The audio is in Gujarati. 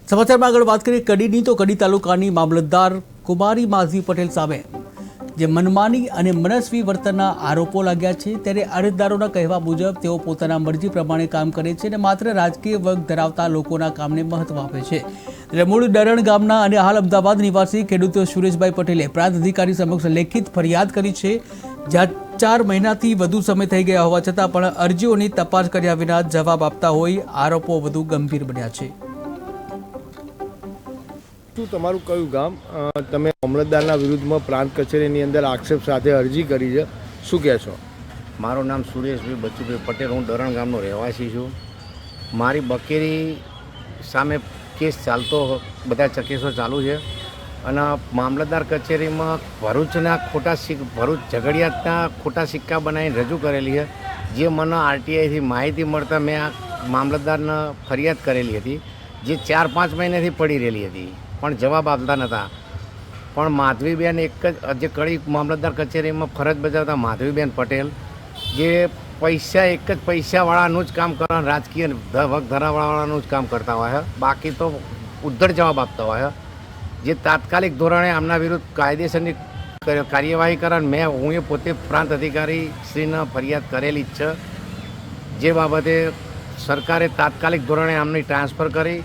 સમાચારમાં આગળ વાત કરીએ કડીની તો કડી તાલુકાની મામલતદાર કુમારી માઝી પટેલ સામે જે મનમાની અને મનસ્વી વર્તનના આરોપો લાગ્યા છે, ત્યારે અરજદારોના કહેવા મુજબ તેઓ પોતાના મરજી પ્રમાણે કામ કરે છે અને માત્ર રાજકીય વર્ગ ધરાવતા લોકોના કામને મહત્વ આપે છે। ત્યારે મૂળ ડરણ ગામના અને હાલ અમદાવાદ નિવાસી ખેડૂત સુરેશભાઈ પટેલે પ્રાંત અધિકારી સમક્ષ લેખિત ફરિયાદ કરી છે, જ્યાં 4 મહિનાથી વધુ સમય થઈ ગયા હોવા છતાં પણ અરજીઓની તપાસ કર્યા વિના જવાબ આપતા હોય આરોપો વધુ ગંભીર બન્યા છે। શું તમારું કયું ગામ? તમે મામલતદારના વિરુદ્ધમાં પ્રાંત કચેરીની અંદર આક્ષેપ સાથે અરજી કરી છે, શું કહેશો? મારું નામ સુરેશભાઈ બચુભાઈ પટેલ, હું દરણ ગામનો રહેવાસી છું। મારી બકેરી સામે કેસ ચાલતો, બધા કેસો ચાલુ છે અને મામલતદાર કચેરીમાં ભરૂચના ભરૂચ ઝઘડિયાતના ખોટા સિક્કા બનાવીને રજૂ કરેલી છે, જે મને આરટીઆઈથી માહિતી મળતા મેં આ મામલતદારને ફરિયાદ કરેલી હતી, જે 4-5 મહિનાથી પડી રહેલી હતી પણ જવાબ આપતા નહોતા। પણ માધવીબેન એક જ જે કડી મામલતદાર કચેરીમાં ફરજ બજાવતા માધવીબેન પટેલ, જે એક જ પૈસાવાળાનું જ કામ કરવા, રાજકીય વગ ધરાવાળાનું જ કામ કરતા હોય છે, બાકી તો ઉદ્ધર જવાબ આપતા હોય છે, જે તાત્કાલિક ધોરણે આમના વિરુદ્ધ કાયદેસરની કાર્યવાહી કરે। હું પોતે પ્રાંત અધિકારી શ્રીને ફરિયાદ કરેલી જ છે, જે બાબતે સરકારે તાત્કાલિક ધોરણે આમની ટ્રાન્સફર કરી